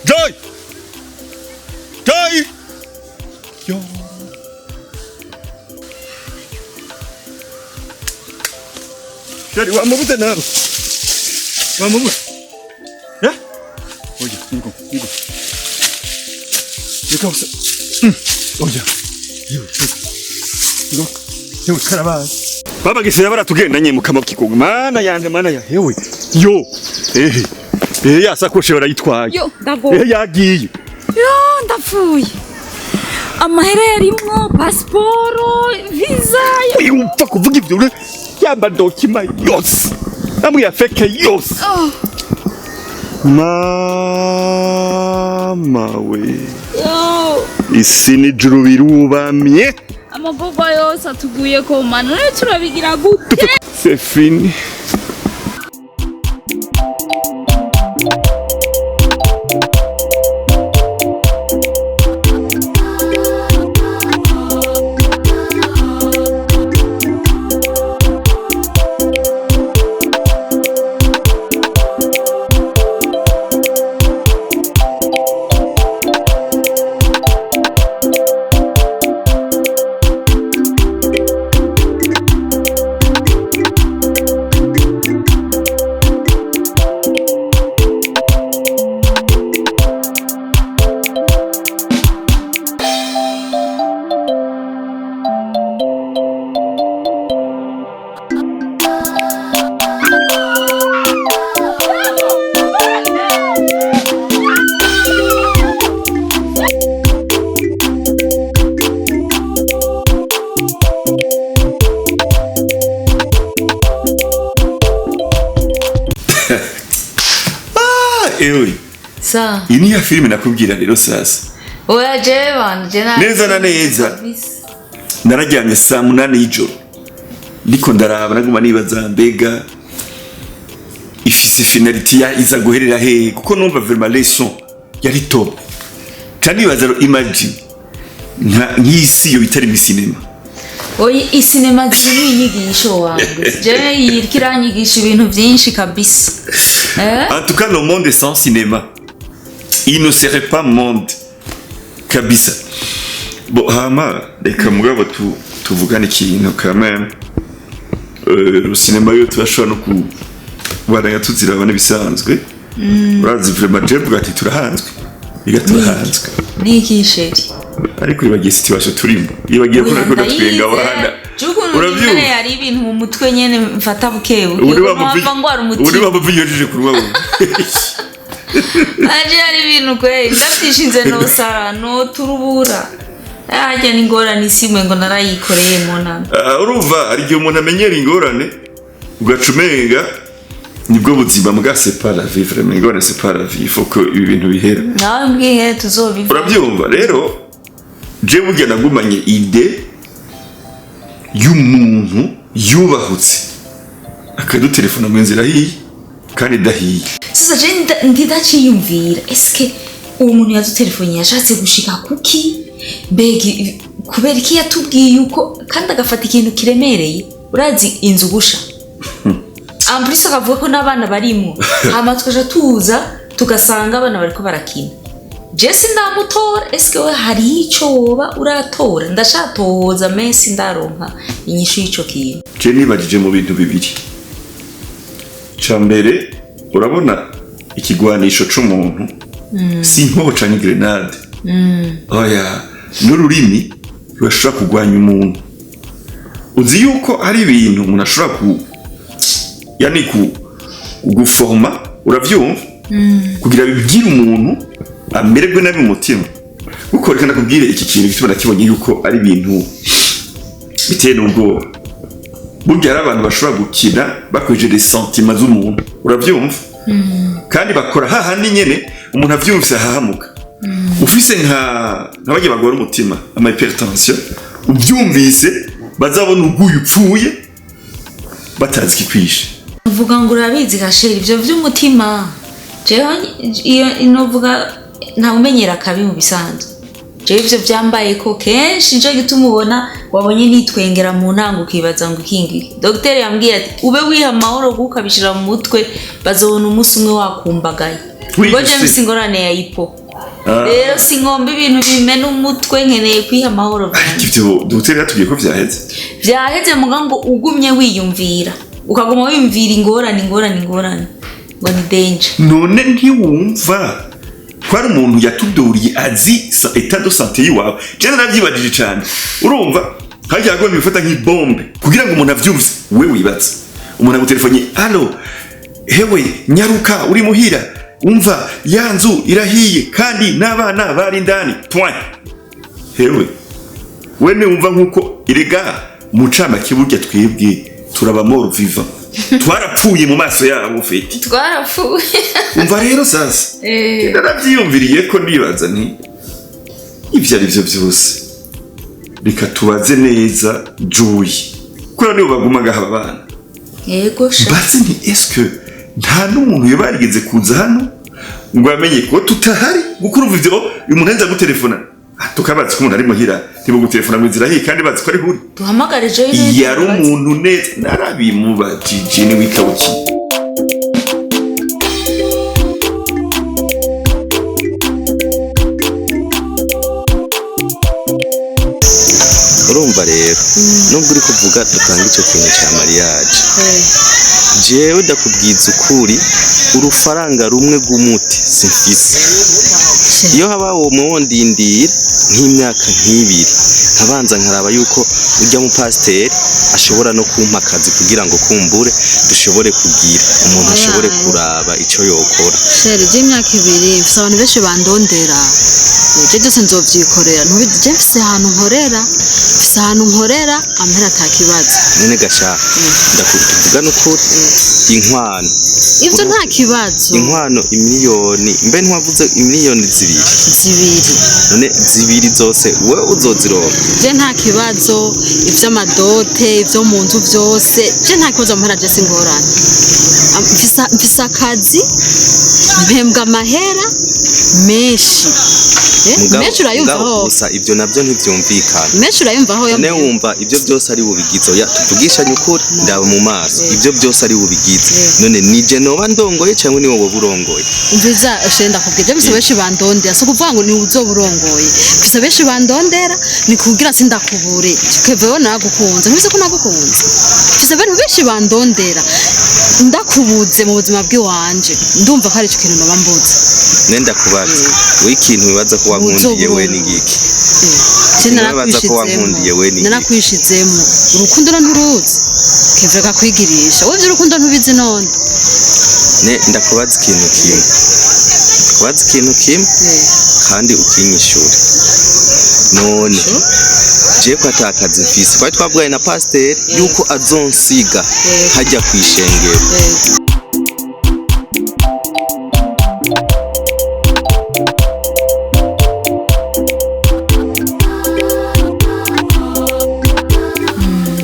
Joy! Joy! Yo! Jadi wamubuze nawe. Wamubuze. Ya? Oya, ngo. Yeka usa. Oya. Yo, karaba. Baba gisera baratugendanye mu kamabiko. Mana yanje mana ya. Hewe. Yo. Ya sakoshe barayitwaye. Yo, ndago. Yagiye. Yo, ndapfuye. Amahera yarimwo pasiporo, visa. Upfa kuvuga ibyo yamba dokima yose. Amwe yafeke yose. Mama we. Yo. Isi ni juru birubamye. Amaboba yose atuguye ko mana turabigira gute? C'est fini. Ewe. Sa. Ini ya filime nakubwira rero sasa. Oya jeban, jena. Neza na neza. Narajyanye saa 8 y'ijoro. Ndiko ndaraba naguma nibaza mbega ifise finality ya iza guherera he kuko numva vraiment leçon yari top. Kandi bazaro imagine nk'isi yo bitari mu cinema. Oyi isinema ziri inyigisho wangu. Je yikiranyigisha ibintu byinshi kabisa. En tout cas, le monde sans cinéma, il ne serait pas monde. Kabisa. Bon, hama, reka mugabo tuvugane ikintu quand même. Le cinéma yo turashobora no kubandanya tuzirabana bisanzwe. Urazi vraiment je bugati turahanzwe. Turahanzwe. Niki sheri. Ariko ibagiye situation turimo. Ibagiye ko nako twenga abana. Uravyumva yari ibintu mu mutwe nyene mfata bukewe. Uri wamuvinyojeje kuruwa wowe. Aje ari ibintu kwe ndatishinze no sara no turubura. Ajya n'ingorane isimwe ngo narayikoreye mu nama. Urumva ari gihe umuntu amenyera ingorane ugacumenga nibwo buzima mbwa c'est pas la vie vraiment ingorane c'est pas la vie il faut que ibi bintu bihera. Nawe mbwiye tuzobiva. Urabyumva rero je burya nagumanye ide y'umuntu yubahutse akadutelefona mu nzira hiyi kandi dahiye. Sasa je ndidaciyumvira eske uwo muntu yadutelefoni yashatse gushika kuki begi kubera iki yatubwiye uko kandi agafata ikintu kiremereye urazi inzu gusha. Amplisa akavuga ko n'abana barimo hama twaje tuza tugasanga abana bariko barakina. Jesse ndamutora eske we hari ico woba uratora ndashatoza mensi ndaronka inyishu y'ico kintu. Je nibajije mu bintu bibiri. Cambere urabona ikigwanisho c'umuntu si nkoca ni grenade. Oya n'ururimi rwashobora kugwanya umuntu. Uzi yuko ari ibintu umuntu ashobora yani guforma uravyumva kugira bibwira umuntu amererwe nabi umutima uko reka nakubwire iki kintu gituma nakibonye yuko ari ibintu biteye n'ubwoba. Burya ari abantu bashobora gukina bakoresheje des sentiments z'umuntu uravyumva kandi bakora hahandi nyene umuntu avyumvise hahamuka. Ufise nk'abagiye bagora umutima ama hypertension ubyumvise bazabona uguye upfuye batazi kikwishe. Uvuga ngo urabizi gasheri ivyo vy'umutima jewe iyo inovuga nta umenyera kabi mu bisanzwe je ivyo vyambaye ko kenshi nje gituma ubona wabonye nitwengera mu ntango ukibaza ngo ikingi docteur yambwiye ati ube wiha amahoro gukabishira mu mutwe bazobona umunsi umwe wakumbagaye ngo je msingorane ya ipo rero singombe ibintu bimena umutwe nkeneye kwiha amahoro ivyo docteur yatubwiye ko vyaheze mugango ugumye wiyumvira ukaguma wiyumvira ingorane ngo ni danger none ntiwumva kwari umuntu yatuduriye azi état de santé yiwawe je naravyibajije cyane urumva hajya agomba bifata nk'ibombe kugira ngo umuntu avyumve we wibaza umuntu agutelefone allo hewe nyaruka uri muhira umva yanzu irahiye kandi n'abana bari ndani point hewe wene umva nkuko irega mucama kiburya twebwe turaba mort vivant twarapfuye mu maso yabo feti twarapfuye umva rero sasa naravyiyumviriye ko nibaza nti ivyo ari byo byose reka tubaze neza Joy ko nibo bagumaga aba bana yego sha baze ni est-ce que nta n'umuntu yabarigeze kuza hano ngo amenye ko tutahari gukuru ivyo umuntu nza gutelefona tukabaza ko umuntu ari muhira tibo gutelefona mu nzira kandi bazi ko ari huri duhamagare Joy yari umuntu neza narabimubajije ni wikawuki urumva rero nubwo uri kuvuga dutanga icyo kintu cya mariage jewe ndakubwiza ukuri urufaranga rumwe rw'umuti simfise iyo haba uwo muwondindira nk'imyaka nk'ibiri nkabanza nkaraba yuko ujya mu pasiteri ashobora no kumpa akazi kugira ngo kumbure dushobore kugira umuntu ashobore kuraba icyo yokora sheri by'imyaka ibiri mfise abantu benshi bandondera je byose nzovyikorera ntubije mfise ahantu nkorera amahera atakibazo none gasha ndakuvuga n'ukuri inkwano ivyo nta kibazo inkwano imiliyoni mbe ntwavuze imiliyoni zibiri none zibiri zose we uzozironka je nta kibazo ivy'amadote ivyo mu nzu vyose je nta kibazo amahera je singorana mfise akazi mpembwa amahera menshi menshi urayumvaho gusa ivyo navyo ntivyumvikana menshi urayumvaho none wumva ivyo byose ari bubigizo ya tuvugishanye ukuri ndaba mu maso ivyo byose ari bubigize none nije noba ndongoye cyangwa ni wowe burongoye umviza shenda kubwije bise benshi bandondera so kuvuga ngo ni uzoburongoye bise benshi bandondera ni kugira sindakubure keveho nagukunze mbise ko nagukunze bise benshi bandondera ndakubuze mu buzima bw'iwanje ndumva ko ari cyo kintu noba mbuze nenda kubaza w'ikintu bibaza ko wankundiye we n'ingiki narakwishizemo urukundo nturuzi keveka kwigirisha wowe urukundo ntubizi none ndakubaza ikintu kimwe kandi ukinyishura none je ko atakazi mfise kwa twabwaye na pasteur yuko azonsiga hajya kwishengero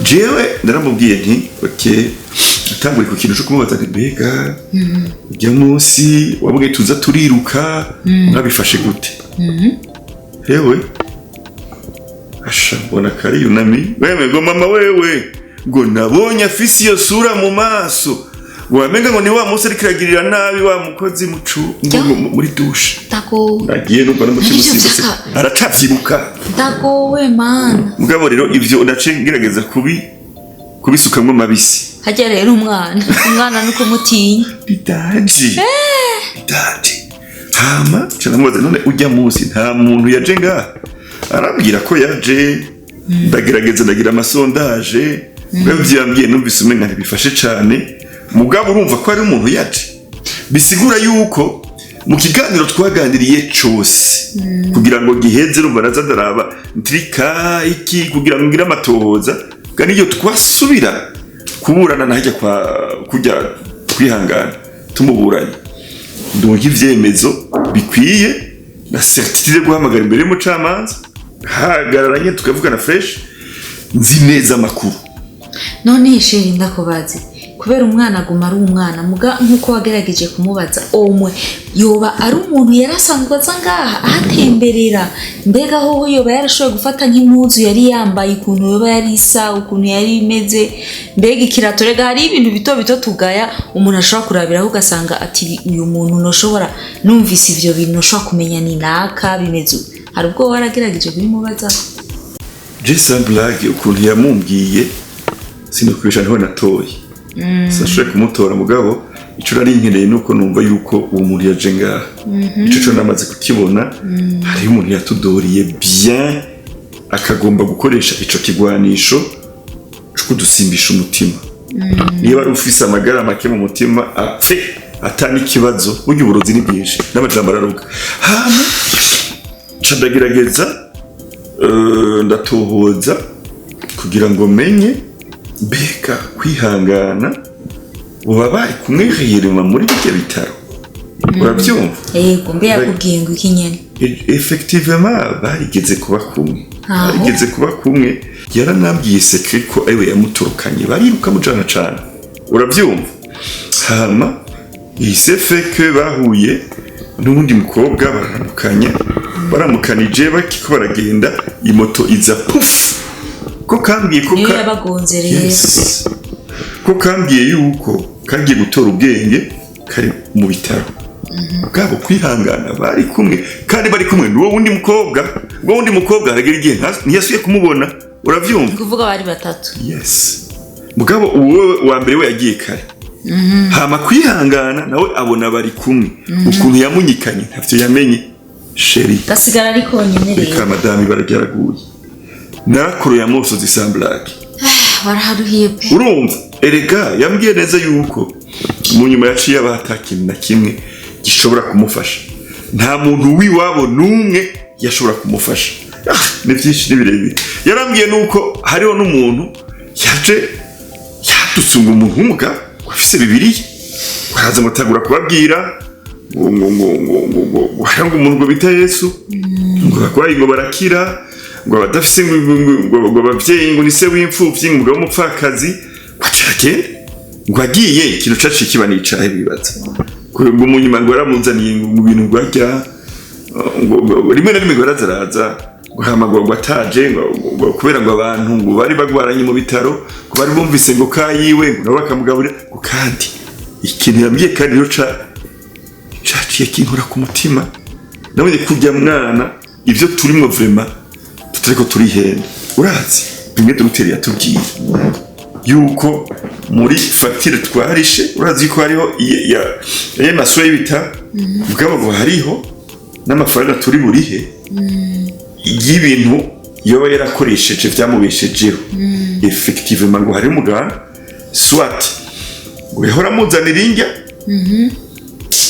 jewe ndaramubwiye nti okay atangure ku kintu cyo kumubaza mbega ujya munsi wabwiye tuza turiruka mwabifashe gute hewe ashabona kari yunami wewe ngo mama wewe ngo nabonye afisi yo sura mu maso wamenga ngo ni wa munsi ariko iragirira nabi wa mukozi mucu muri dushe tako nagiye no bana mutima sibose aracavyiruka tako we man mugabo rero ivyo ndace ngerageza kubisukamwe mabisi hajya rero umwana nuko mutinya bidaji hama cyanamubaza none ujya munsi nta muntu yaje nga arabwira ko yaje ndagerageza ndagira amasondaje bavyambwiye numvise umenga ntibifashe cyane mugabo urumva ko ari umuntu yaje bisigura yuko mu kiganiro twaganiriye cyose kugira ngo giheze rubaraza ndaraba ntrika iki kugira ngo ngira amatohoza kandi iyo twasubira kuburana najya kujya kwihangana tumuburanye ndonke ivyemezo bikwiye na certitude guhamagara imbere y'umucamanza hagararanye tukavugana fresh nzi neza makuru none sheri ndakubaze kubera umwana aguma ari umwana muga nkuko wagerageje kumubaza omwe yoba ari umuntu yarasanzwe aza ngaha ahatemberera mbega hoho yoba yarashoboye gufata nk'impuzu yari yambaye ukuntu yoba yari isa ukuntu yari imeze mbega ikirato rega hari ibintu bito bito tugaya umuntu ashobora kurabiraho ugasanga ati uyu muntu noshobora numvise ivyo bintu noshobora kumenya ni naka bimeze hari ubwo waragerageje kubimubaza Jason Black ukuntu yamumbwiye sinokwisha ntiho natoye sashaka kumutora mugabo ico nari nkeneye nuko numva yuko uwo muntu yaje ngaha ico cyo namaze kukibona hari umuntu yatudoriye bien akagomba gukoresha ico kigwanisho cyo kudusimbisha umutima niba ari ufise amagara make mu mutima apfe atani kibazo buryo uburozi ni bwinshi n'amajambo araruka hama candagerageza ndatohoza kugira ngo menye beka kwihangana ubabaye kumwihirima muri byo bitaro urabyumva yego mbe yakubwiye ngo ikinyene effectivement barigeze kuba kumwe yaranabwiye secret ko ayo yamuturukanye bariruka mujana cyane urabyumva hama ise feke bahuye n'undi mukobwa baramukanije bakiko baragenda imoto iza puf ko kambwiye ko yabagonze rero ko kambwiye yuko kagiye gutora ubwenge kari mu bitaro bwabo kwihangana bari kumwe kandi bari kumwe n'uwo wundi mukobwa haragera igihe ntiyasuye kumubona uravyumva kuvuga bari batatu yes mugabo uwo wa mbere we yagiye kare hama kwihangana nawe abona bari kumwe ukuntu yamunyikanye ntavyo yamenye sheri gasigara ari konyene rero reka madame baragyaraguye nakuru ya moso zisamblaki baraharuhiye pe urumva erega yambwiye neza yuko mu nyuma yaciye abatakintu na kimwe gishobora kumufasha nta muntu wiwabo numwe yashobora kumufasha ni byinshi birebire yarambwiye nuko hariho n'umuntu yaje yadusunga umuntu w'umuga afise bibiliya baraza mutagura kubabwira ngo umuntu bita Yesu ngo bakwaye ngo barakira ngo badafise ngo bavyeyi ngo nise w'imfuvyi ngo umupfakazi kwacagende ngo agiye ikintu caci kibanicaye bibaza ngo munyuma ngo yaramuzaniye mu bintu gwajya ngo rimwe na rimwe barazaraza guhamagwa ataje ngo kubera ngo abantu ngo bari bagwaranye mu bitaro ngo bari bumvise ngo kayiwe ngo bakamugaburira ngo kandi ikintu yambwiye kandi yo caciye kinkora ku mutima nabonye kujya mwana ivyo turimo vraiment tutariko turihenda urazi bimwe dogiteri yatubwiye yuko muri facture twarishe urazi ko hariho ya maso y'ibita bwabo hariho n'amafaranga turi burihe y'ibintu yoba yarakoresheje vyamubeshejeho effectivement ngo hari umuganga swat ngo yahora muzanira indya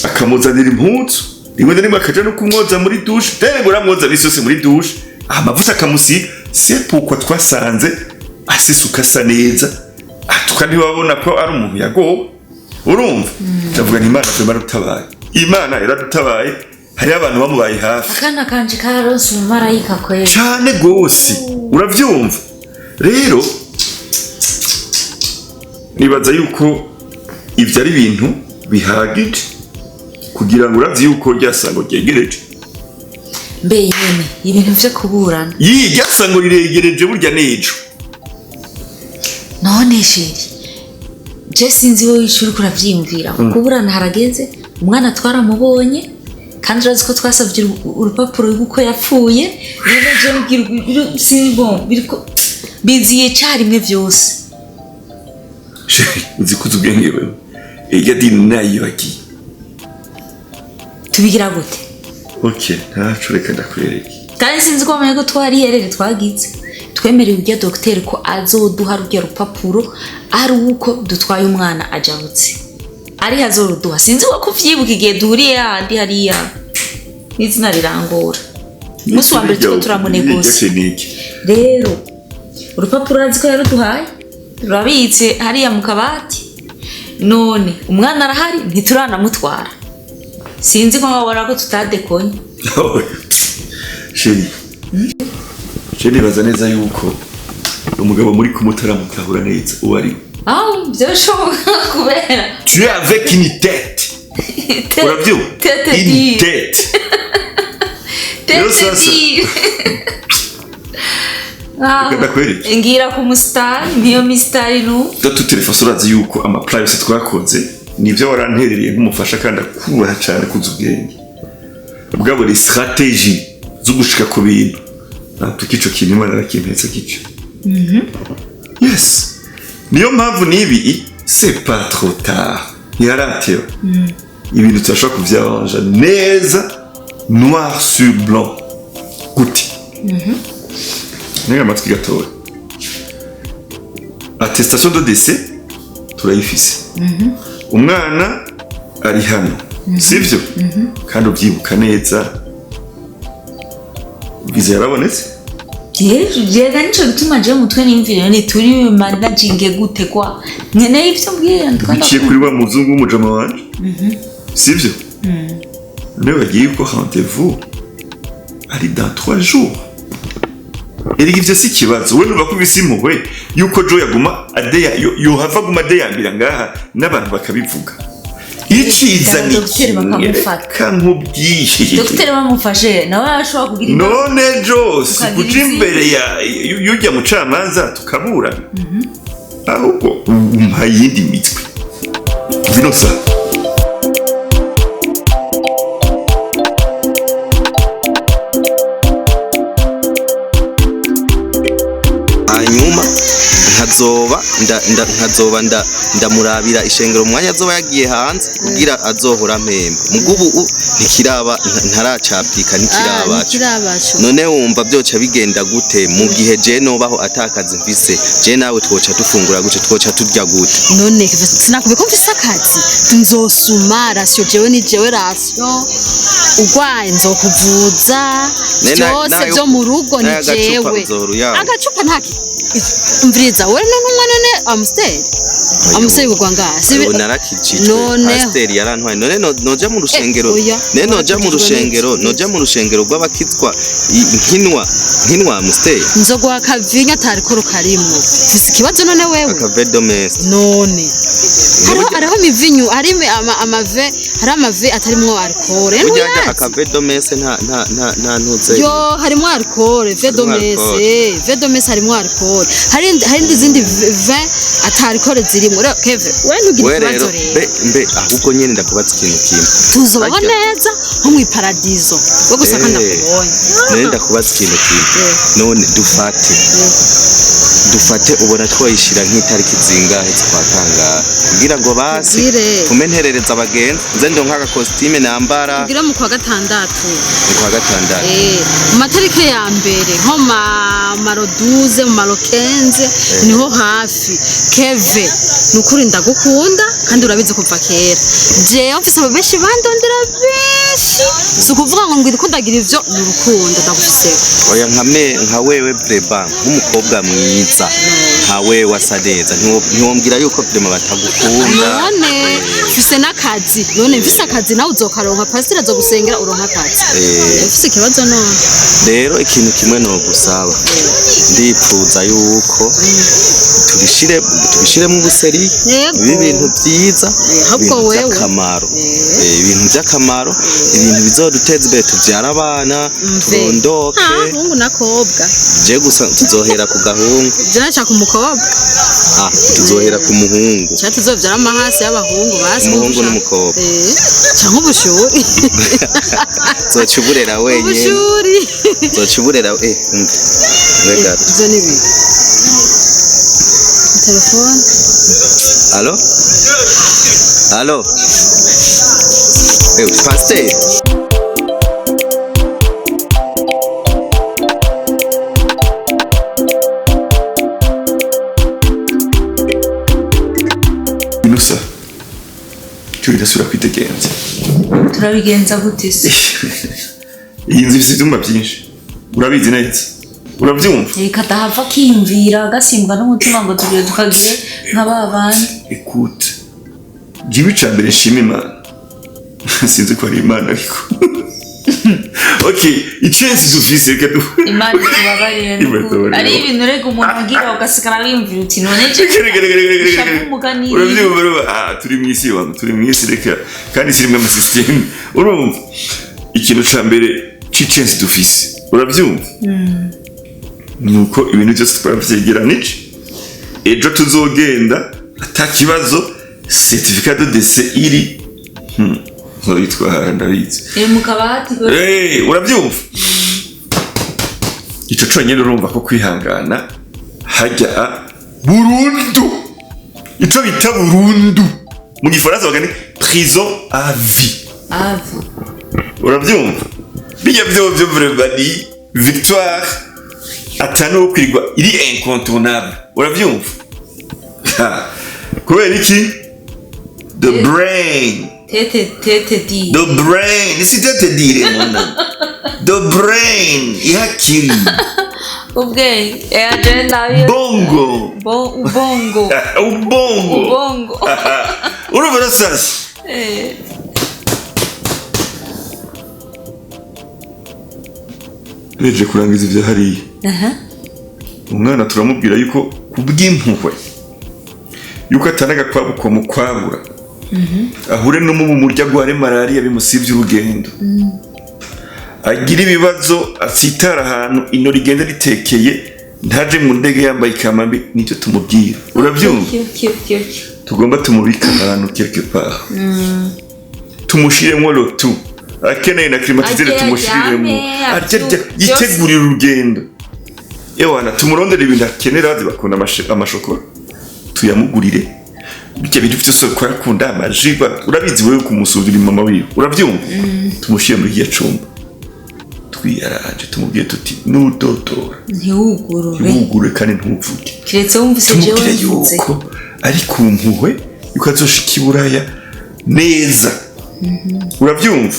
akamuzanira impuzu rimwe na rimwe akaja no kumwoza muri douche ngo ramwoza bisose muri douche amavuta akamusiga c'est pourquoi twasanze asisuka sa neza tukandi wabona ko ari umuntu yagowe urumva ndavuga Imana twemara rutabaye Imana yaradutabaye hari abantu bamubaye hafi akana kanje karonse umumarayika kwera cyane gose uravyumva rero nibaza yuko ivyo ari ibintu bihagije kugira ngo uravye yuko ryasango ryegereje mbe yene ibintu vyo kuburana ryasango riregereje burya nejo none sheri je sinzi wowe ishuri kuravyimvira kuburana harageze umwana twaramubonye kandi urazi ko twasavye urupapuro rw'uko yapfuye rero je mbwira bon biriko biziye carimwe vyose uzi ko ubwenge wewe ega dini nayo baki tubigira gute okay ntacu reka ndakwereke kandi sinzi ko bamenye ko twariherere twagize twemereye urya docteur ko azoduha rujya rupapuro ari uko dutwaye umwana ajabutse ari hazoruduha sinzi ko kuvyibuka igihe duhuriye handi hariya n'izina rirangora musi wa mbere tuko turamunegose rero urupapuro aziko yaruduhaye rurabitse hariya mu kabati none umwana arahari ntituranamutwara sinzi ko wabona ko tutadekonye sheri baza neza yuko umugabo muri kumutaramutahura neza uwari byashoboka kubera tu es avec une tête urabyumva une tête rero sasa ngira ku musitari niyo misitari nu tutelefone urazi yuko amaprivacy twakoze nivyo waranterereye nk'umufasha kandi akubaha cyane kuza ubwenge ubwabo ni strategie zo gushika ku bintu tukico kintu imana arakimpetse kico yes niyo mpamvu nibi c'est pas trop tard yaratewe ibintu turashaka kuvyaranja neza noir sur blanc gute nega matwi gatoya attestation de décès turayifise umwana ari hano sivyo kandi ubyibuka neza viza yarabonetse yega nico gituma je mutwe n'imvire ni turi managing gute kwa nyene ivyo mbwira ndikanda kuri wa muzungu w'umujama wanje sivyo ne bagiye ko rendez-vous ari dans 3 jours erigi ivyo si kibazo we nuba kubisimu we yuko jo yaguma adeya yo hava guma adeya mbira ngaha n'abantu bakabivuga iciza ni kamubyiye Dr. bamufashe nawe ashobora kugira none Jose kuja imbere ya yujya mucamanza tukabura ahubwo umpayindi mitwe binosa hanyuma nkazoba ndamurabira ishengero umwanya azoba yagiye hanze kugira azohora mpemba mugubu ntikiraba ntaracapika ntikirabacu none wumva byoca bigenda gute mu gihe je nobaho atakazi mfise je nawe twoca dufungura gute twoca turya gute none sinakubiko mfise akazi nzosuma ratio jewe ni jewe ratio ugwaye nzokuvuza byose byo mu rugo ni jewe agacupa ntaki mviriza we none amusiteri bugwanga sibi narakijijwe amusiteri yarantwaye none noja mu rushengero noja mu rushengero rw'abakitwa nkinwa amusiteri nzogwa akavinya tarikoro karimo fisi kibazo none wewe akavedomes none hariho mivinyu harime amave hari amave atarimwo alcohol burya akavedomes nta ntuze yo harimo alcohol vedomes harimo alcohol hari ndizindi vin atarikore zirimo rero keve we ntugira ikibazo rero mbe ahubwo nyene ndakubaza ikintu kimwe tuzobaho neza nko mu paradiso wo gusaka ndakubonye none ndakubaza ikintu kimwe none dufate ubona twoyishira nk'itariki zingahe twatangara kugira ngo basi kumenterereza abagenzi nze ndo nkaka costume nambara kugira mu kwa gatandatu mu matariki ya mbere nko maroduze mu marokenze niho hafi keve nukuri ndagukunda kandi urabizi kuva kera je mfise ababeshi bandondera beshi sukuvuga ngo ngiri kundagira ivyo mu rukundo ndagufise oya nka wewe breba nk'umukobwa mwiza nka wewe wasadeza ntiwombwira yuko brema batagukunda none mfise n'akazi none mfise akazi nawe uzokaronka pasiteri zo gusengera uronka akazi mfise ikibazo none rero ikintu kimwe no gusaba ndipfuza yuko tubishire mu buseri ibintu byiza ahubwo wewe ibintu by'akamaro ibintu bizoduteza imbere tuvyara abana turondoke hungu nakobwa je gusa tuzohera ku gahungu je nashaka umukobwa tuzohera ku muhungu cyane tuzovyara amahasi y'abahungu basi umuhungu n'umukobwa cyangwa ubushuri zocuburera wenyine ubushuri zocuburera wega zo nibi telefone allo pasteur Nusa turasura kwitegenza turabigenza gute se iyi nzu ifite ibyumba byinshi urabizi neza urabyumva reka dahava kiyumvira agasimba n'umutima ngo tugire tukagire nk'ababandi écoute jibi cyambere shima imana sinzi ko ari imana ariko Okay, ichensi dufise kadu. Imana tubabarire. Ari ibintu rego umuntu agira ugasikara wimvira uti none je. Urabyumva turi mwisi wangu, turi mwisi reka kandi sirimwe ama system. Urumva ikintu ca mbere c'ichensi dufise. Urabyumva? Nuko ibintu byose twavyegeranije. Ejo tuzogenda atakibazo certificat de décès iri yitwa ndabizi mu kabati urabyumva ico conyene urumva ko kwihangana hajya burundu ico bita burundu mu gifaransa bagani prison à vie urabyumva bijya byo vraiment victoire atano kwirwa iri incontournable urabyumva kubera iki the brain the brain isi tete dire mona the brain yakiri ubwe agenda bongo ubongo urumva sasa beje kurangiza ivyo hariya umwana turamubwira yuko kubw'impuhwe yuko atanaga kwabuko mu kwabura ahure no mu murya gware malaria bimusivye urugendo agira ibibazo afitara ahantu ino rigenda ritekeye ntaje mu ndege yambaye ikamambi nicyo tumubwira urabyumva tugomba tumubika ahantu quelque part tumushiremo lotu akeneye na climatiseur tumushiremo arya yitegurira urugendo ewana tumurondera ibintu akenera bakunda amashokora tuyamugurire bijya bintu byose ko yakunda amajiba urabizi wewe kumusudira mama wiwe urabyumva tumushiye muri giye cumba twiyaraje tumubwiye tuti nudotora ntiwugurure kandi ntuvuge kiretse wumvise jewe yuko ari kumpuhwe yuko azoshika iburaya neza urabyumva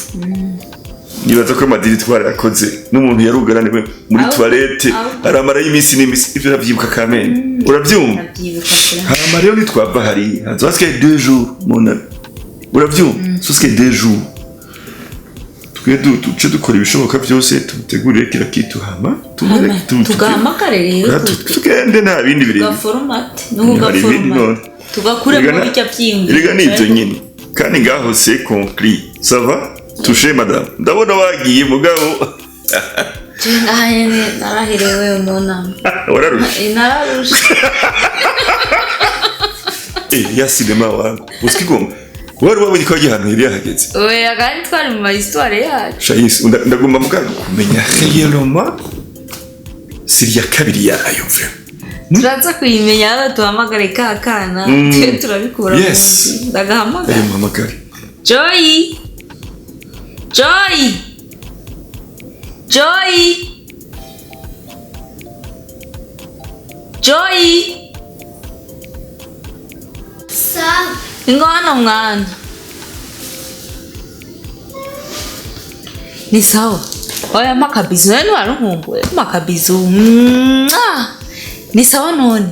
nibaza ko madiri twarakoze n'umuntu yarugaraniwe muri toilette aramara y'imisi n'imisi ivyo navyibuka kamene urabyumva hama rero nitwava hari hazoske 2 jours mona urabyumva soske 2 jours tuce dukora ibishoboka byose tutegurire kira kitu hama tugahamagare rero tugende nta bindi biri format tugakure muri cya byimbi rega nivyo nyine kandi ngaho c'est concret ça va touché madame ndabona wagiye mugabo Ahene naraherewe umuntu wararusha nararusha yasinema wangu usikigomba wari wabonye ko agiye ahantu hiri yahageze oya kandi twari mu histoire yacu shayisi ndagomba mugaga kumenya réellement siriya kabiri yayo mve turaza kuyimenya aba tuhamagare kakana twe turabikura mu nzi ndagahamagara muhamagare Joy ingona mwana ni sawa oya makabizo yani warunkumbuye makabizo ni sawa none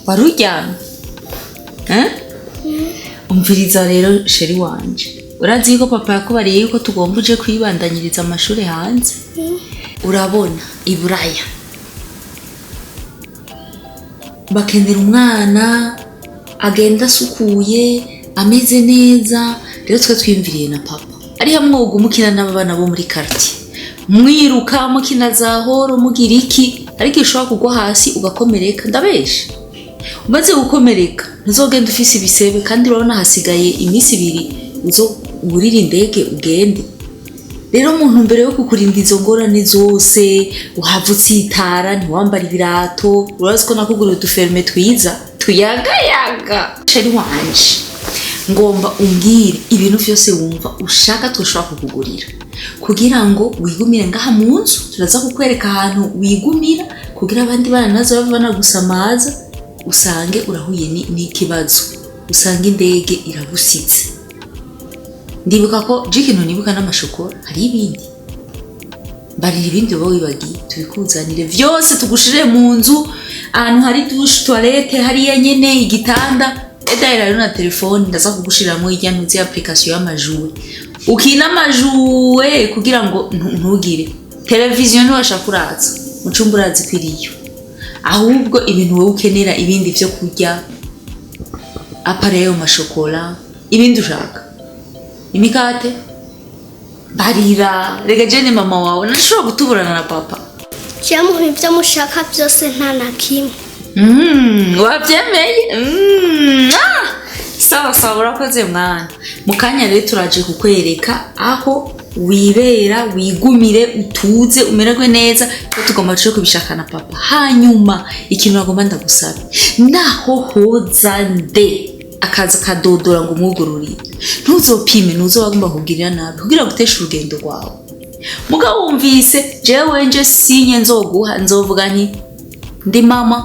waruryana umviriza rero sheri wanje urazi ko papa yakubariye yuko tugomba uje kwibandanyiriza amashuri hanze urabona iburaya bakendera umwana agenda asukuye ameze neza rero twe twimviriye na papa ari hamwe ugumukina n'abana bo muri quartier mwiruka mukina za horo mugira iki ariko ishobora kugwa hasi ugakomereka ndabesha umaze gukomereka ntuzogenda ufise ibisebe kandi urabona hasigaye iminsi 2 uzo urira indege ugende rero umuntu mbere yo kukurinda izo ngorane zose uhavutse itara ntiwambara ibirato urazi ko nakugura uduferme twiza tuyagayaga sheri wanje ngomba umbwire ibintu byose wumva ushaka tushobora kukugurira kugira ngo wigumire ngaha mu nzu turaza kukwereka ahantu wigumira kugira abandi bana nazo bavana gusamaza usange urahuye n'ikibazo usange indege iragusitse ndibuka ko jikino nibuka n'amashokora hari ibindi barira ibindi wowe wibagiye tubikuzanire byose tugushire mu nzu ahantu hari douche toilette hari nyene igitanda edahera rero na telefone ndaza kugushiramo ijya ntuzi application y'amajuri ukina amajuwe kugira ngo ntugire televiziyo ntiwashaka uraza mu cumba urazi kwiriyo ahubwo ibintu wowe ukenera ibindi vyo kurya apareyo mashokora ibindi ushaka imikate barira rega jene mama wawe nashobora gutuburana na papa cyamuha ibyo mushaka byose nta na kimwe wabyemeye sawa urakoze mwana mu kanya rero turaje kukwereka aho wibera wigumire utuze umererwe neza ko tugomba cyo kubishaka na papa hanyuma ikintu nagomba ndagusaba naho hoza nde akaza kadodora ngo umugururire ntuzopime ntuzobagomba kugirira nabi kugira gutesha urugendo rwawe mugabo wumvise jewe nje sinye nzoguha nzovuga nti ndi mama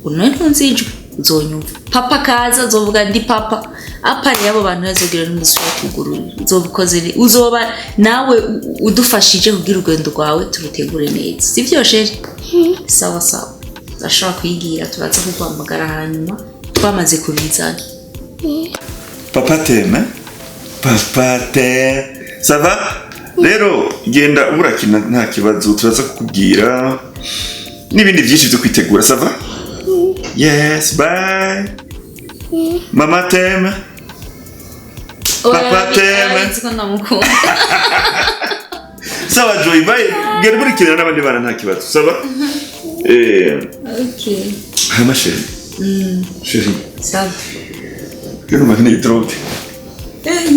unoye ntunzijwe uzonyumva papa kaza nzovuga ndi papa apari yabo bantu bazogira n'umusura kugururira uzobukoze uzoba nawe udufashije kugira urugendo rwawe turutegure neza sivyo sheri sawa ashobora kwigira turaza kuguhamagara hanyuma twamaze kubizana papa teme ça va rero genda urakina nta kibazo turaza kukubwira n'ibindi byinshi byo kwitegura ça va yes bye mama teme papa teme sawa joy bye genda burikira n'abandi bana nta kibazo ça va okay ma chérie chérie ça va que no magnet drogue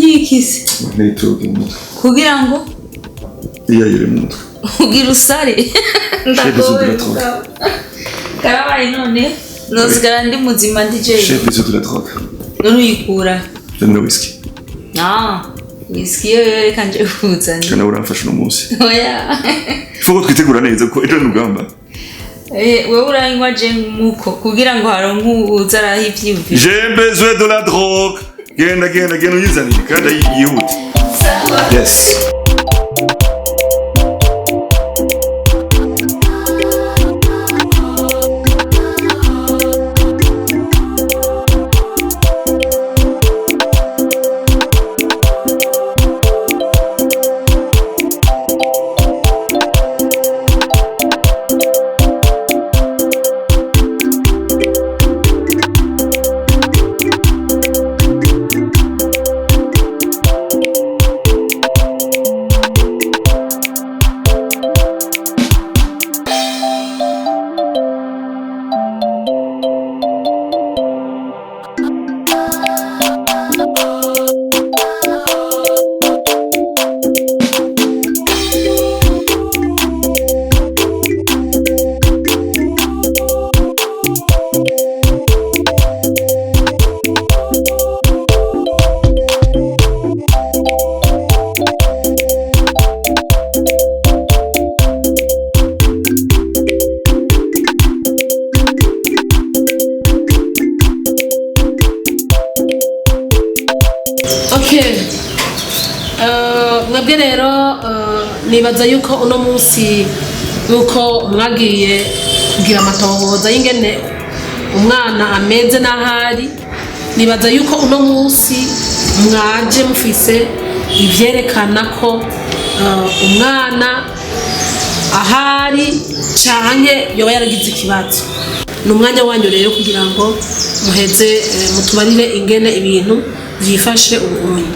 yikise magnet drogue kugira ngo iya yire muntu ugira usare ndagoye karabaye none nozigara ndi muzima ndi je chef des de la drogue none uyikura le whisky whisky yo kanje kuzana kana uramfasha no munsi oya fuko twitegura neza ko ejo n'ugamba wewe uranywa je muko kugira ngo haronke uzaraho ivyimvi j'ai besoin de la drogue genda uyizanire kandi yihute yes mwebwe rero nibaza yuko uno munsi nuko mwagiye kugira amatohoza y'ingene umwana ameze n'ahari nibaza yuko uno munsi mwaje mufise ivyerekana ko umwana ahari canke yoba yaragize ikibazo ni umwanya wanyu rero kugira ngo muheze mutubarire ingene ibintu vyifashe ubumenyi.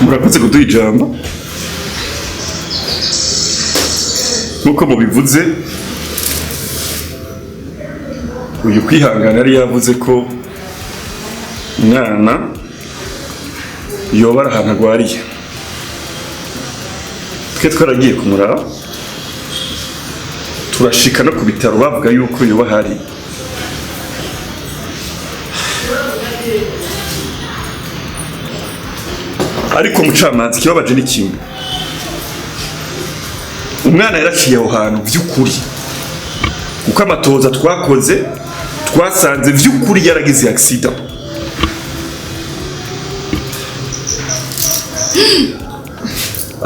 murakoze kuduha ijambo nk'uko mubivuze uyu kwihangana yari yavuze ko umwana yoba ari ahantu arwariye twe twaragiye kumuraba turashika no ku bitaro bavuga yuko yoba hari ariko mucamanza ikibabaje ni kimwe umwana yaraciye aho hantu vy'ukuri kuko amatohoza twakoze twasanze vy'ukuri yaragize accident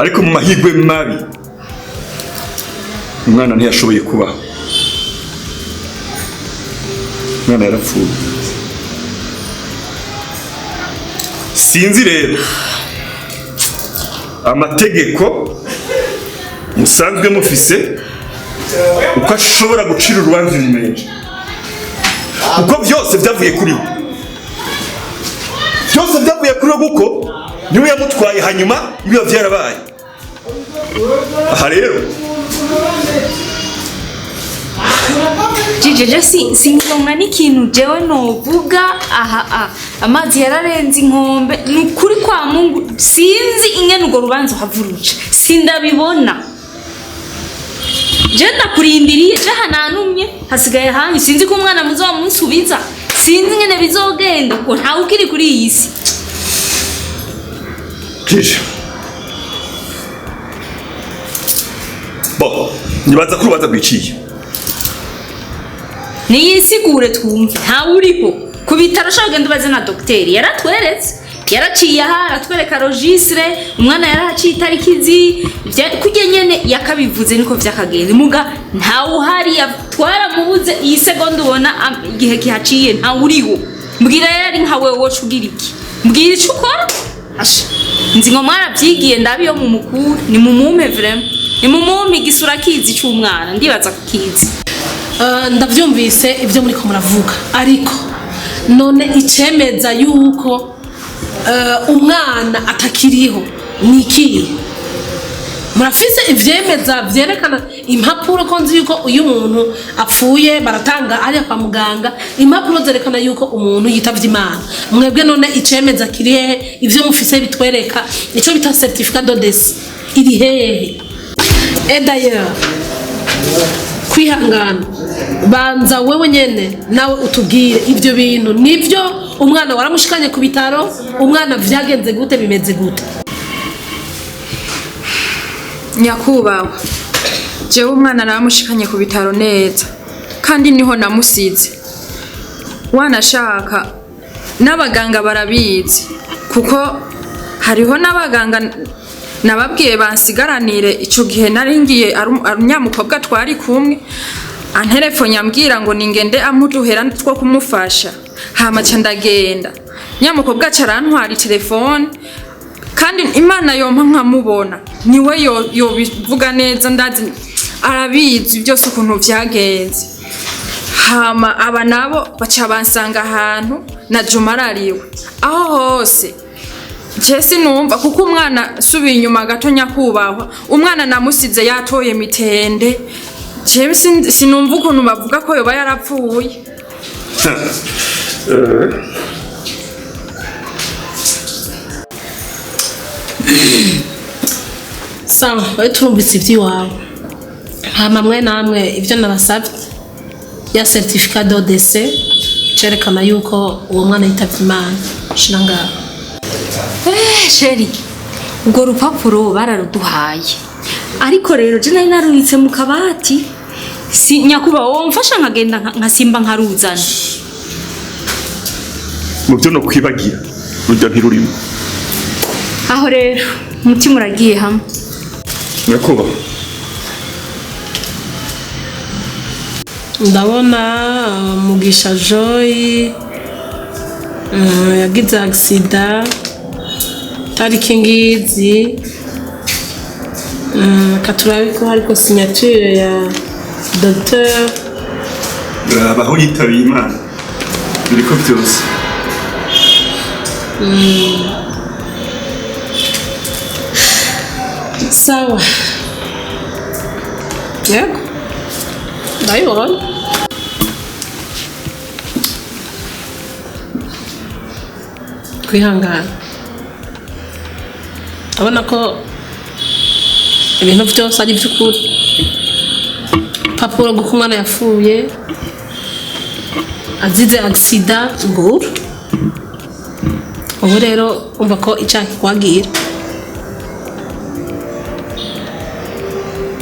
ariko mu mahigwe mabi umwana ntiyashoboye kubaho umwana yarapfuye. Sinzi rero amategeko musanzwe mufise uko ashobora gucira urubanza ibimenyetso, kuko byose byavuye kuri we, byose byavuye kuri we kuko niwe yamutwaye hanyuma ibiba byarabaye. Aha rero Jeje singonga n'ikintu jewe novuga. Aha amazi yararenze inkombe nukuri kwa Mungu, sinzi ingene urwo rubanza havuruje, sindabibona. Je ndakurindiriye je hananumye hasigaye hanyu, sinzi ko umwana muzomunsubiza, sinzi ingene bizogenda ko ntawe ukiri kuri iyi si. Jeje bo nibaza ko urubanza rwiciye. Niyisigure twumve ntawe uriho ku bitaro, shaka genda ubaze na dogiteri yaratweretse, yaraciye aha aratwereka registre, umwana yaraciye itarikizi kujye nyene yakabivuze niko vyakagenda, muga ntawe uhari twaramubuze iyi segonda ubona igihe kihaciye ntawe uriho. Mbwira yari nkawe wocu ugira iki, mbwira ico ukora. Asha nzi ngo mwarabyigiye ndabiyo mu mukuru, ni mumume vraiment, ni mumume igisura kizi cy'umwana, ndibaza kukizi. Ndavyumvise ibyo muri ko muravuga, ariko none icemeza yuko umwana atakiriho niki? Murafise ivyemeza vyerekana impapuro ko nzi yuko uyu muntu apfuye, baratanga ari kwa muganga impapuro zerekana yuko umuntu yitavye Imana. Mwebwe none icemeza kiri hehe? Ivyo mufise bitwereka ico bita certificat de décès iri hehe? Et d'ailleurs kwihangana, banza wewe nyene nawe utubwire ivyo bintu nivyo umwana waramushikanye ku bitaro, umwana vyagenze gute, bimeze gute? Nyakubahwa, jewe umwana naramushikanye ku bitaro neza kandi niho namusize. Wanashaka n'abaganga barabizi, kuko hariho n'abaganga nababwiye bansigaranire ico gihe naringiye arunyamukobwa twari kumwe, antelefone yambwira ngo ningende amuduhera two kumufasha, hama ca ndagenda. Nyamukobwa carantwara telefone kandi Imana yompa nkamubona, niwe yo bivuga neza, ndazi arabizi byose ukuntu vyagenze. Hama aba nabo baca bansanga ahantu na Jumarariwe aho hose. Jesi numva kuko umwana subiye inyuma gato nyakubahwa, umwana namusize yatoye mitende. Jesi sinumva ukuntu bavuga ko yoba yarapfuye. Sawa, turumvise ivy'iwawe. Hama mwe namwe ivyo nabasavye ya certificat de décès cerekana yuko uwo mwana yitavye Imana, shira ngaho. Sheri, ubwo rupapuro bararuduhaye, ariko rero je nari narubitse mu kabati. Si nyakuba womfasha nkagenda nkasimba nkaruzana. Mu byo no kwibagira rujya ntirurimo. Aho rero umutima uragiye hamwe. Nyakuba ndabona Mugisha Joy yagize accident tariki ngizi, katurabe ko hariko signature ya docteur abaho yitabiye Imana, biriko byose. Sawa, yego ndabibona. Kwihangana, abona ko ibintu byose ari by'ukuri. Papuro guko umwana yapfuye azize accident nguru, ubu rero umva ko icyaha kwagira.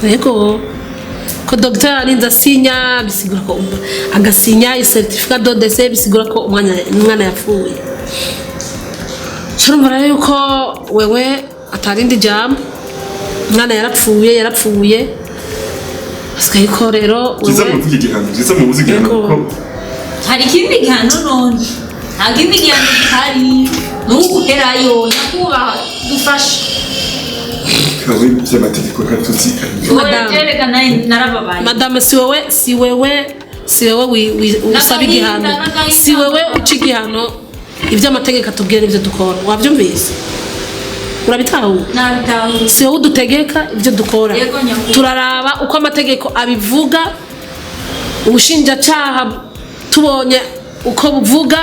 Yego ko docteur arinze asinya, bisigura ko agasinya certificat de décès, bisigura ko umwana yapfuye. Shurumva rero yuko wewe atarindi jambo, umwana yarapfuye. Asikaye ko rero kiza mu kugigihano, kiza mu buzigirano ko hari ikindi gihano none nta kindi gihano gihari nuguherayo nyakubaha dufashe kawe by'amategeko katuzikanye madame si wewe usaba igihano si wewe uca igihano iby'amategeko atubwira n'ibyo dukora wabyumvise urabitahuye si wowe udutegeka ibyo dukora turaraba uko amategeko abivuga ubushinjacyaha tubonye uko buvuga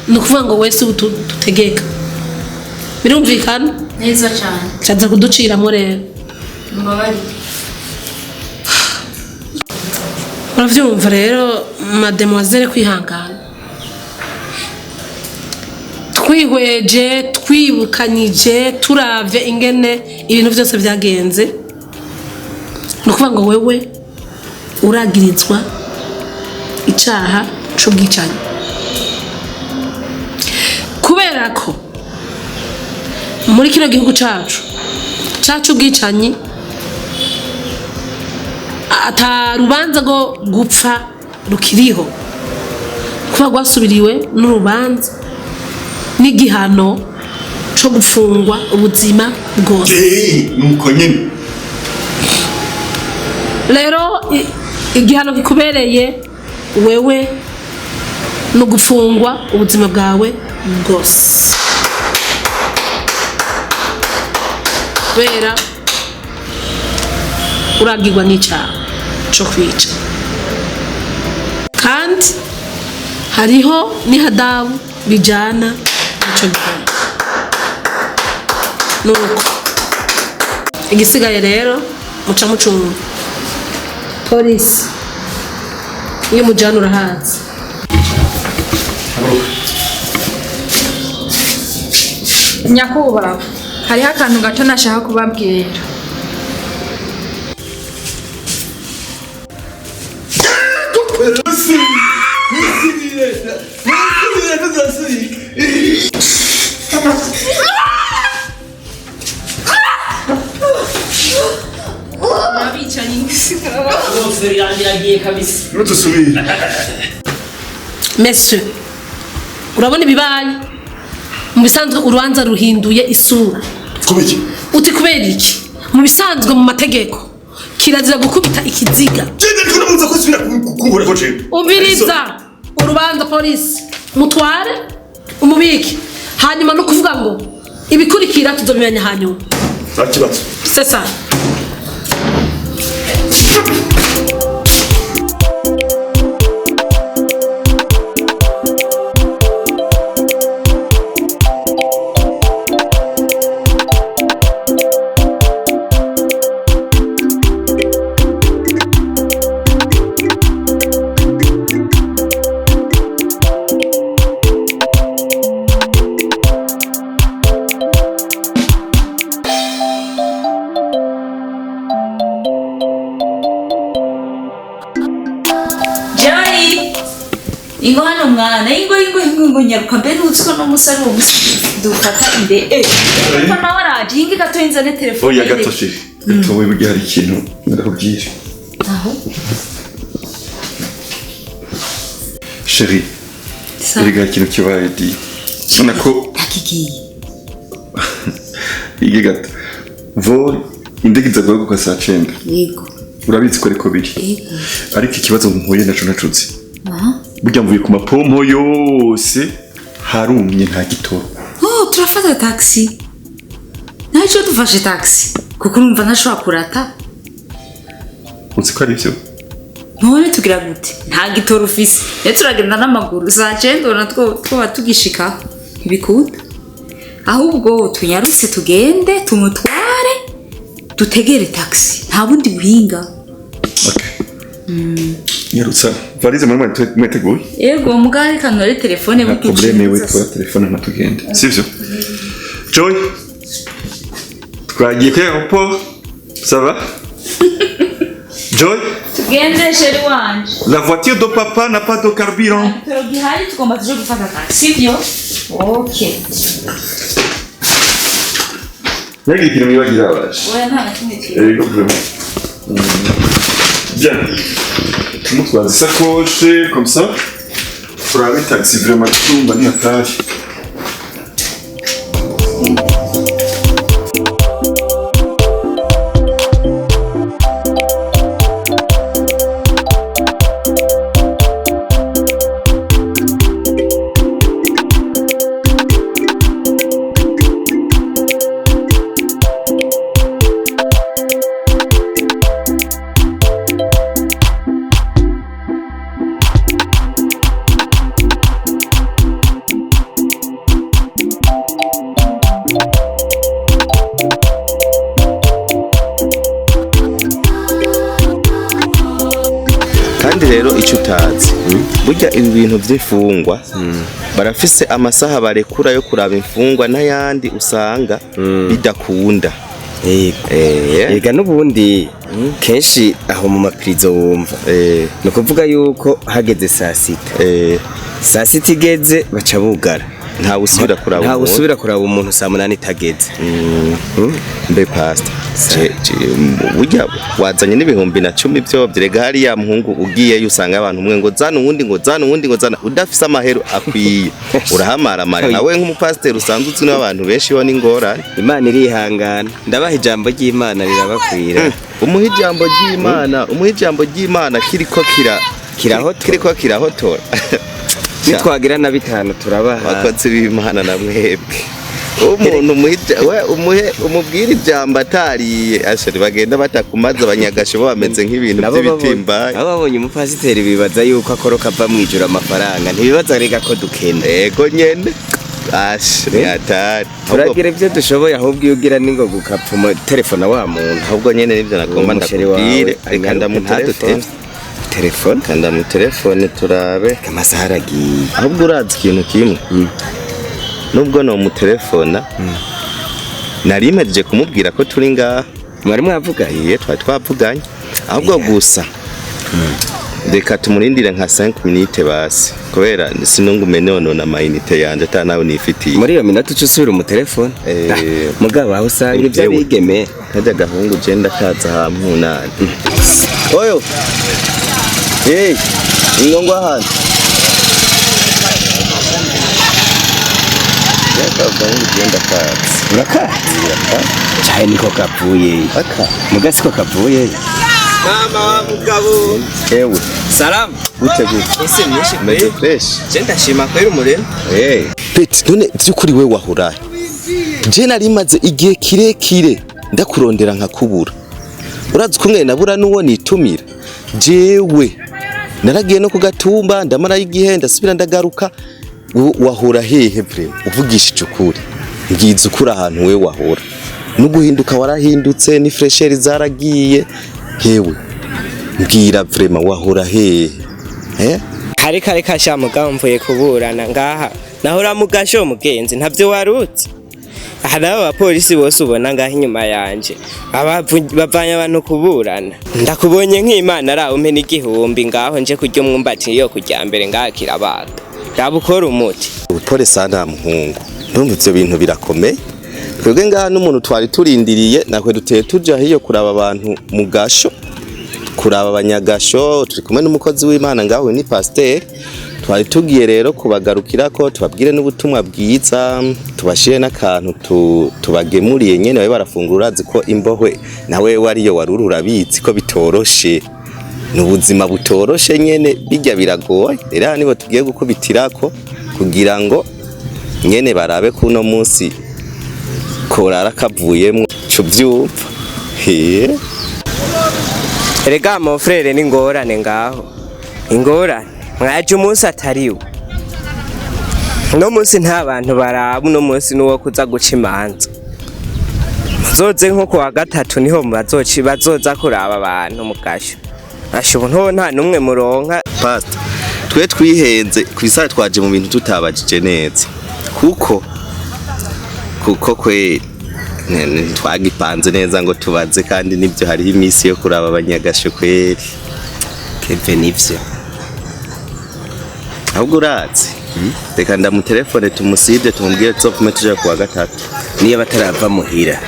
ni ukuvuga ngo wese udutegeka birumvikana neza cyane cyaza kuduciramo rero urabyumva rero mademoiselle kwihangana twihweje twibukanyije turavye ingene ibintu byose byagenze ni ukuvuga ngo wewe uragirizwa icaha c'ubwicanyi kubera ko muri kino gihugu cacu ubwicanyi ata rubanza rwo gupfa rukiriho kuba rwasubiriwe n'urubanza n'igihano co gufungwa ubuzima bwose nuko nyine rero igihano kikubereye wewe no gufungwa ubuzima bwawe bwose kubera uragirwa n'icyaha cyo kwica kandi hariho n'ihadabu bijyana n'icyo gihano nuko igisigaye rero muca mucunga polisi iyo mujyana urahazi nyakubahwa hariho akantu gato nashaka kubabwira Monsieur urabona ibibaye mu bisanzwe urubanza ruhinduye isura kubiki uti kubera iki mu bisanzwe mu mategeko kirazira gukubita ikiziga umviriza urubanza polisi mutware umubike hanyuma no kuvuga ngo ibikurikira tuzobimenya hanyuma ntakibazo sesa ingo hano mwana ingo nyaruka mbere uziko no musari wo dufata inde ko nawe araje ingi gato inzane telefone oya gato shiri gato wewe byari ikintu ndakubwira aho shiri iriga ikintu kibaye di nako akigiye ige gato vol indigiza gwa kwa saa 9 yego urabizi ko ariko biri ariko ikibazo mpuye naco nacuzi burya mvuye ku mapompo yose harumye nta gitoro turafata taxi naco dufashe taxi kuko numva ntashobora kurata uzi ko ari byo none tugira gute nta gitoro ufise rero turagenda n'amaguru saa 9 natwo twoba tugishika ibikunda ahubwo tunyarutse tugende tumutware dutegere taxi nta bundi buhinga nyarutsa varize mama mweteguye yego mugari kanore telefone bukici probleme we tora telefone na tugende sivyo Joy twagiye kwa airport ça va Joy tugende chéri wanje la voiture de papa n'a pas de carburant pero gihari tugomba tuje gufata taxi sivyo okay Nagi kino mibagira abaje oya nta nakimwe yego vraiment bien mutwaza sacoche comme ça turabe taxi vraiment tumba ni hatari. kandi rero icyo utazi burya ibi bintu by'imfungwa barafise amasaha barekura yo kuraba imfungwa n'ayandi usanga bidakunda. Ega n'ubundi kenshi aho mu mapirizo wumva ni ukuvuga yuko hageze saa sita igeze baca bugara, ntawe usubira kuraba umuntu saa munani itageze. Mbe pastor burya wazanye n'ibihumbi na 10 byo birega hariya muhungu ugiye usanga abantu umwe ngo zana uwundi ngo zana udafise amahero akwiye urahamara mara nawe nk'umupasiteri usanzwe uzi n'abantu benshi bo n'ingorane. Imana irihangana, ndabaha ijambo ry'Imana rirabakwira. umuha ijambo ry'Imana kiriko kirahotora nitwagira na 5 turabaha abakozi b'Imana na mwebwe. Umuntu umubwira ijambo atariye ashari bagenda batakumaza abanyagasho bo bameze nk'ibintu by'ibitimbaye. Ababonye umupasiteri bibaza yuko akoroka ava mwijura amafaranga, ntibibaza rega ko dukenda. Ego nyene atari turagira ibyo dushoboye, ahubwo iyo ugira ningo gukapfa mu telefone wa muntu. Ahubwo nyene nivyo nagomba ndakubwire, reka mu telefone turabe amasaha aragiye. Ahubwo urazi ikintu kimwe nubwo no mu telefone nari imejeje kumubwira ko turi ngaha. Mwari mwavuganye? Twavuganye, ahubwo gusa reka tumurindire nka 5 minutes basi, kubera sinungume nonona amayinite yanje ata nawe nifitiye. Muri iyo minota usubira mu telefone mugabo aho usanga ibyo bigeme kajya gahungu genda kaza hamunani. Oyo ingongwa hano gahungu genda kaza urakaza cyane niko kavuye mugasiko kavuye. Mama wa mugabo ewe salamu gute ese myinshi meze fresh genda shima kwera umurema. Peti none byukuri we wahuraye? Je nari maze igihe kirekire ndakurondera nkakubura. Urazi kumwe nabura nuwo nitumira jewe naragiye no kugatumba ndamara igihe ndasubira ndagaruka. Wahura hehe vrema uvugishije ukuri ngize ukuri ahantu we wahura nuguhinduka warahindutse ni fresheri zaragiye hewe mbwira vrema wahura hehe kare kasha mugamvuye kuburana ngaha nahora mugasho mugenzi ntavyo warutse. Aha nabo abapolisi bose ubona ngaha inyuma yanje bavanya abantu kuburana, ndakubonye nk'Imana araho umpe n'igihumbi ngaho nje kurya umwumbati yo kujya mbere ngaha kirabaga ndabukora umuti. Ubutore sana muhungu ndumva ivyo bintu birakomeye. Twebwe ngaha n'umuntu twari turindiriye nakwe duteye tuja hiyo kuraba abantu mu gasho, kuraba abanyagasho, turi kumwe n'umukozi w'Imana ngaho ni pasteur. Twari tugiye rero kubagarukira ko tubabwire n'ubutumwa bwiza, tubashire n'akantu tubagemuriye nyene babe barafungura. Urazi ko imbohwe nawe wariyo warurura bizi ko bitoroshe, n'ubuzima butoroshe nyene bijya biragoye. Rero nibo tugiye gukubitirako kugira ngo nyene barabe kuno munsi korara kavuyemwo cubyumva. Erega mo frere ni ngorane ngaho ingorane mwaje umunsi atariwe no munsi nta bantu barabu, no munsi nuwo kuza guca imanza. Muzoze nko kwa gatatu niho bazoza kuraba abantu mugasho ashubu nta numwe muronka. Pastor twe twihenze kwisa twaje mu bintu tutabajije neza kuko kweli twagipanze neza ngo tubaze, kandi nibyo hariho imisi yo kuraba abanyagasho kweli keve nivyo. Ahubwo urazi reka ndamutelefone tumuside tumubwire tsofume tuje kuwa gatatu niyo batarava muhira.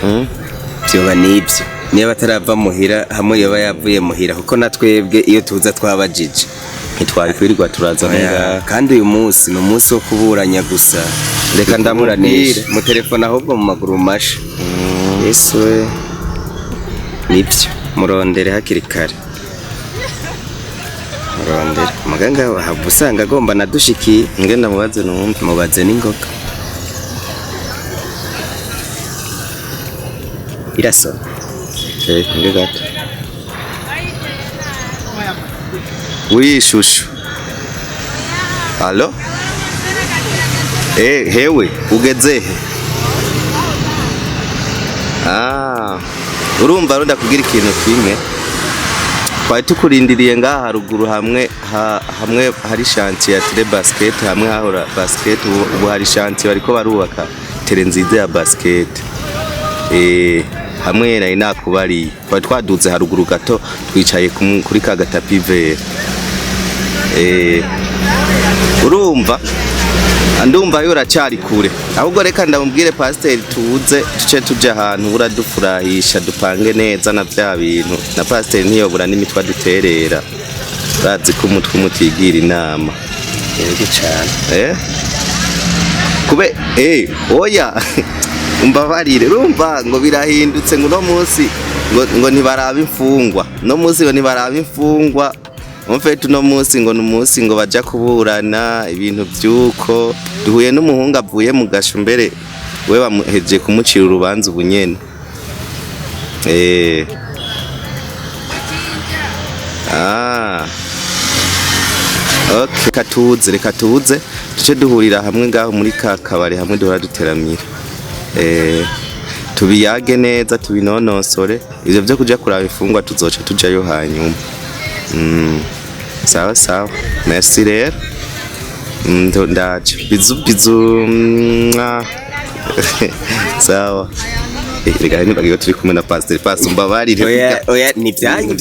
Byoba nibyo niyo batarava muhira hamwe yoba yavuye muhira, kuko natwebwe iyo tuza twabajije ntitwari kwirirwa turaza ngaha kandi uyu munsi ni umunsi wo kuburanya gusa reka ndamubwire mu telefone ahubwo mu maguru masha yesu we nibyo murondere hakiri kare murondere muganga hava usanga agomba nadushikiye ngenda mubaze numve mubaze n'ingoga irasoma nge gato wishushu halo hewe ugeze he urumva ruda kugira ikintu kimwe twari tukurindiriye ngaha haruguru hamwe hari chantier ya tele basket hamwe hahora basket ubu hari chantier bariko barubaka tele nziza ya basket hamwe nari nakubariye twari twaduze haruguru gato twicaye kuri ka gatapi vert urumva ndumva yoracari kure ahubwo reka ndamubwire pasiteri tuze tuce tuja ahantu buradufurahisha dupange neza na bya bintu na pasiteri ntiyobura n'imitwa duterera bazi ko umutwe umutigira inama yego cyane kube oya umbabarire urumva ngo birahindutse ngo no munsi ngo ntibaraba imfungwa no munsi ngo ntibaraba imfungwa umfete no munsi ngo numunsi ngo baja kuburana ibintu byuko duhuye n'umuhungu avuye mu gasho mbere we bamuheje kumucira urubanza ubunyene okay reka tuze tuce duhurira hamwe ngaho muri ka kabari hamwe duhora duteramira tubiyage neza tubinonosore ivyo byo kuja kuraba ifungwa tuzoca tujayo hanyuma sawa merci rero ndaje bizu sawa rega ni bagiye turi kumwe na pastor umbabarire oya ni byanyu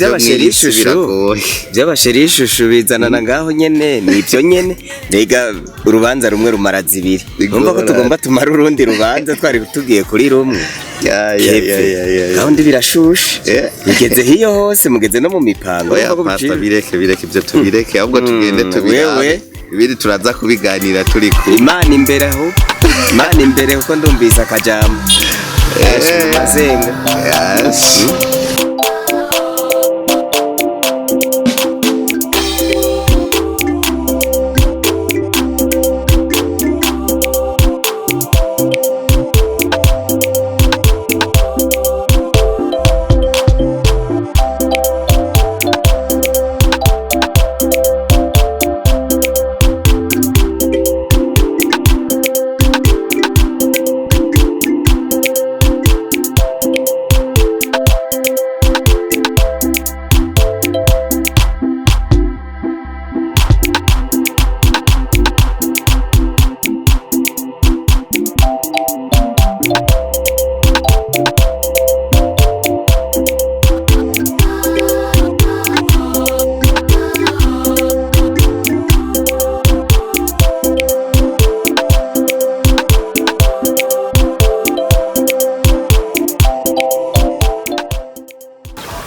by'abasherishushu bizanana ngaho nyene nibyo nyene rega urubanza rumwe rumara zibiri umva ko tugomba tumara urundi rubanza twari tugiye kuri rumwe kandi birashushe bigeze hiyo hose mugeze no mu mipango bireke ibyo tubireke ahubwo tugende tubirawe ibiri turaza kubiganira turi ku Imana imbere kuko ndumvise akajambo mazenga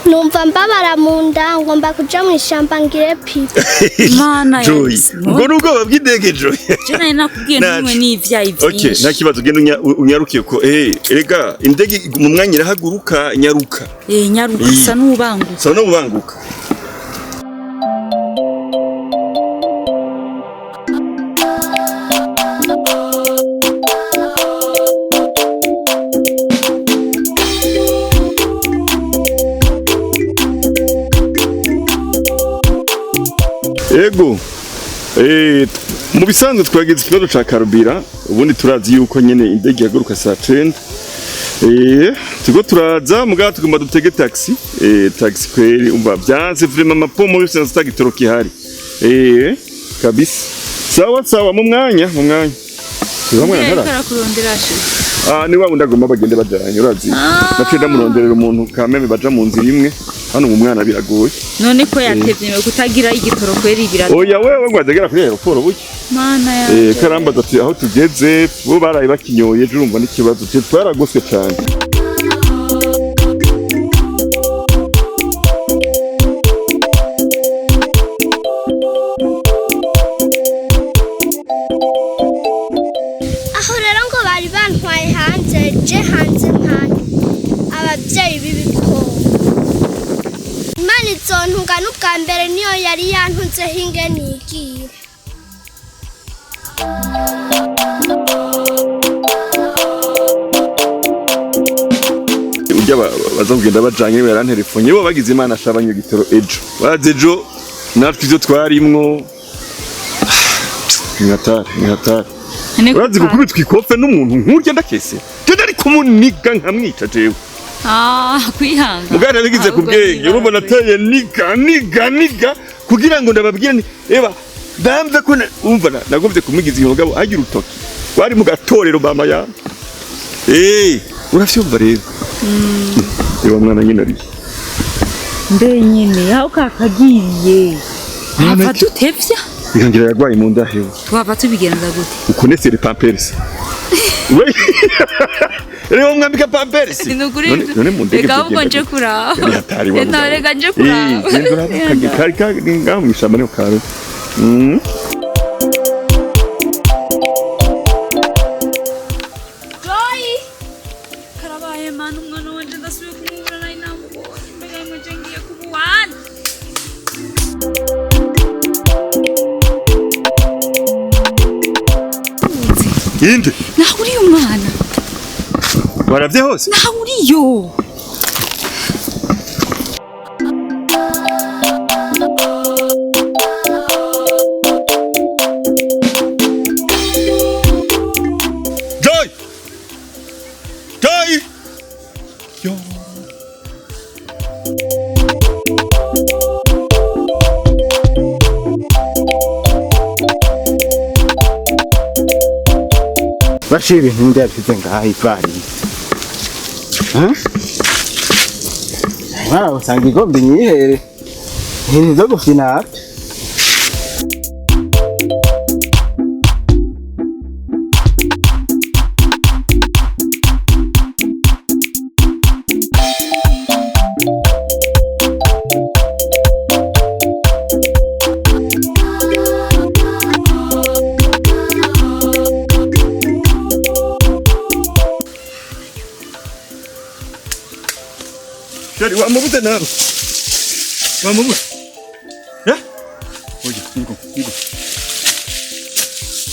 numva mbabara mu nda ngomba kuja mu ishamba ngire pipi Mana Joyce ngo nubwo babwidege Joy je nari nakubwiye numwe n'ivyayi okay nta kibazo genda unyarukiye ko erega indege mu mwanya irahaguruka nyaruka nyaruka sa nubanguka ego mu bisanzwe twagize ikibazo ca karubira ubundi turazi yuko nyene indege yaguruka saa 9 tugo turaza mugaha tugomba dutege taxi taxi kweli umva byanze vraiment mapomo yose nzitagitoro kihari kabisa sawa mu mwanya tubamwe ntara ni wabo ndagomba bagende bajanye urazi naciye ndamuronderera umuntu kameme baja mu nzira imwe hano mu mwana biragoye none ko yatevye kutagira igitoro kweri biragoye oya wewe ngo adegera kuri aeroport buke mana ya karambaza ati aho tugeze bo baraye bakinyoye je urumva n'ikibazo cyo twaragoswe cyane mbere niyo yari yantuzeho ingene igiye. Ujya baza kugenda bajanye barantelefone bo bagize imana ashabanye gitoro ejo baze ejo natwe ivyo twarimwo ngatari urazi gukubitwa ikofe n'umuntu nkurya ndakese tenda ari kumuniga nkamwica jewe kwihanga mugana bigize ku bwenge urumva nateye niga kugira ngo ndababwire ni eba ndamve ko umva nagomvye kumigiza iyo mugabo agira urutoki wari mu gatorero mama ya uravyumva rero eba mwana nyine ari mbe nyine aho kakagiye hava tutevya bihangira yagwaye mu nda hewe twava tubigenza gute ukonesere pampers rero mwambika pampers none mu ndege reka uko nje kuraba reka nje kuraba kari ngaho mwishamba niho kare Joy karabaye manu umwana wanje ndasubiye kumubura nayo namubonye mbega muje ngiye kubuwana inde naho uriyo mwana waravye hose naho uriyo Joy yo bashira ibintu ndabyize ngaha ivarisi mwana usanga igomba inyihere ibintu byo gufina Shari wamubuze nawe wamubuze oya ngo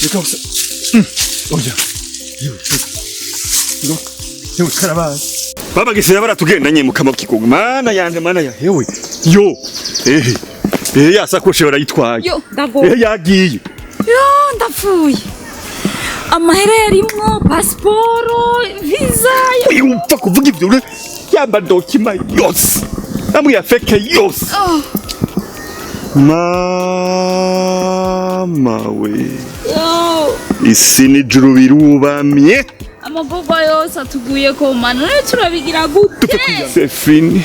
reka usa oya yo karabaye baba gisera baratugendanye mu kama kikugu mana yanje mana ya hewe yo ya sakoshe barayitwaye yo ndago yagiye yo ndapfuye amahera yarimwo pasiporo visa upfa kuvuga ivyo yamba dokima yose amwe yafeke yose mama we yo isi n'ijuru birubamye amagogo yose atuguye ko mana none turabigira gute c'est fini